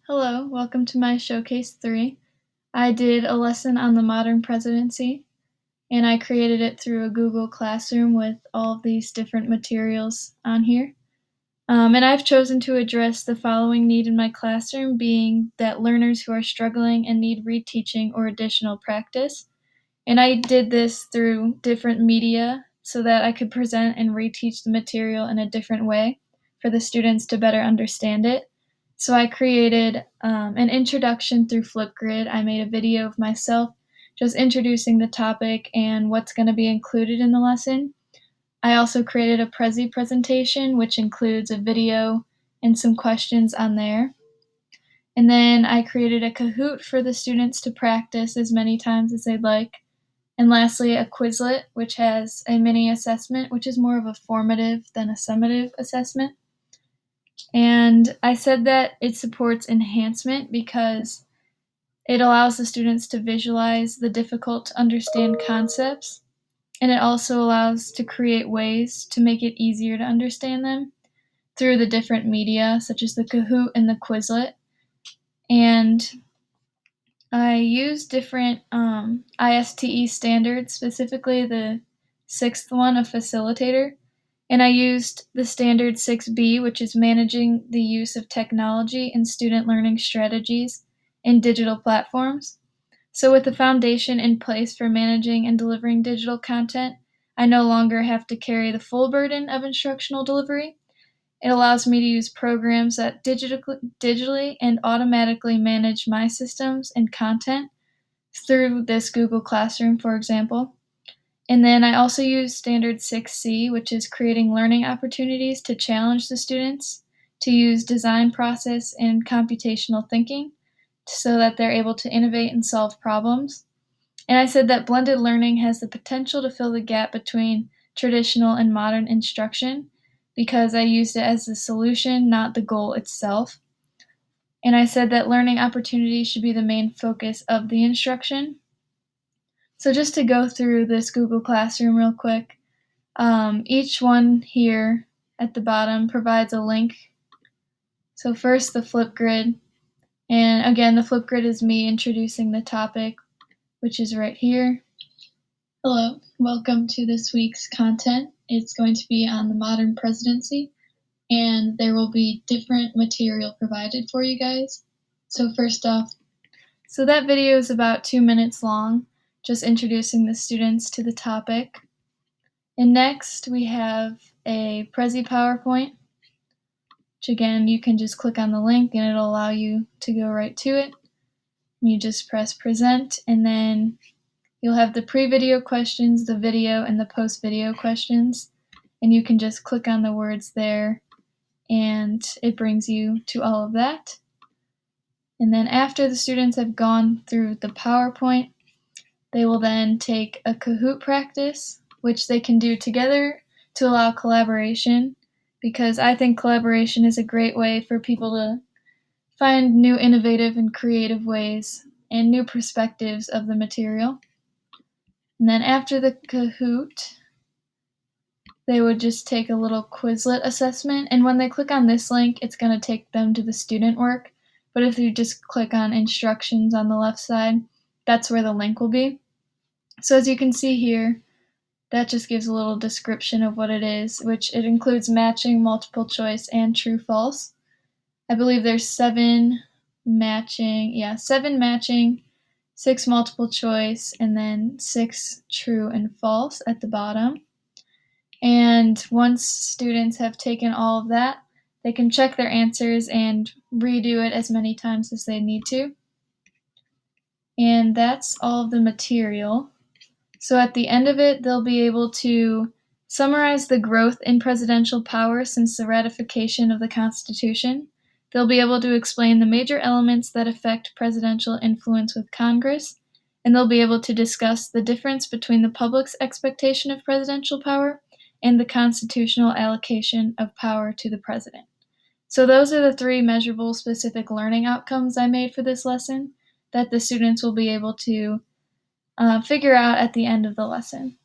Hello, welcome to my Showcase 3. I did a lesson on the modern presidency, and I created it through a Google Classroom with all of these different materials on here. And I've chosen to address the following need in my classroom, being that learners who are struggling and need reteaching or additional practice. And I did this through different media so that I could present and reteach the material in a different way for the students to better understand it. So I created an introduction through Flipgrid. I made a video of myself just introducing the topic and what's going to be included in the lesson. I also created a Prezi presentation, which includes a video and some questions on there. And then I created a Kahoot for the students to practice as many times as they'd like. And lastly, a Quizlet, which has a mini assessment, which is more of a formative than a summative assessment. And I said that it supports enhancement because it allows the students to visualize the difficult to understand concepts, and it also allows to create ways to make it easier to understand them through the different media, such as the Kahoot and the Quizlet. And I use different ISTE standards, specifically the sixth one, a facilitator. And I used the standard 6B, which is managing the use of technology and student learning strategies in digital platforms. So, with the foundation in place for managing and delivering digital content, I no longer have to carry the full burden of instructional delivery. It allows me to use programs that digitally and automatically manage my systems and content through this Google Classroom, for example. And then I also use standard 6C, which is creating learning opportunities to challenge the students to use design process and computational thinking so that they're able to innovate and solve problems. And I said that blended learning has the potential to fill the gap between traditional and modern instruction because I used it as the solution, not the goal itself. And I said that learning opportunities should be the main focus of the instruction. So just to go through this Google Classroom real quick, each one here at the bottom provides a link. So first the Flipgrid, and again the Flipgrid is me introducing the topic, which is right here. Hello, welcome to this week's content. It's going to be on the modern presidency, and there will be different material provided for you guys. So first off, so that video is about 2 minutes long, just introducing the students to the topic. And next we have a Prezi PowerPoint, which again you can just click on the link and it'll allow you to go right to it. You just press present, and then you'll have the pre-video questions, the video, and the post-video questions. And you can just click on the words there and it brings you to all of that. And then after the students have gone through the PowerPoint, they will then take a Kahoot practice, which they can do together to allow collaboration, because I think collaboration is a great way for people to find new innovative and creative ways and new perspectives of the material. And then after the Kahoot, they would just take a little Quizlet assessment, and when they click on this link, it's going to take them to the student work. But if you just click on instructions on the left side, that's where the link will be. So as you can see here, that just gives a little description of what it is, which it includes matching, multiple choice, and true false. I believe there's 7 matching, 6 multiple choice, and then 6 true and false at the bottom. And once students have taken all of that, they can check their answers and redo it as many times as they need to. And that's all of the material. So at the end of it, they'll be able to summarize the growth in presidential power since the ratification of the Constitution. They'll be able to explain the major elements that affect presidential influence with Congress, and they'll be able to discuss the difference between the public's expectation of presidential power and the constitutional allocation of power to the president. So those are the 3 measurable specific learning outcomes I made for this lesson that the students will be able to figure out at the end of the lesson.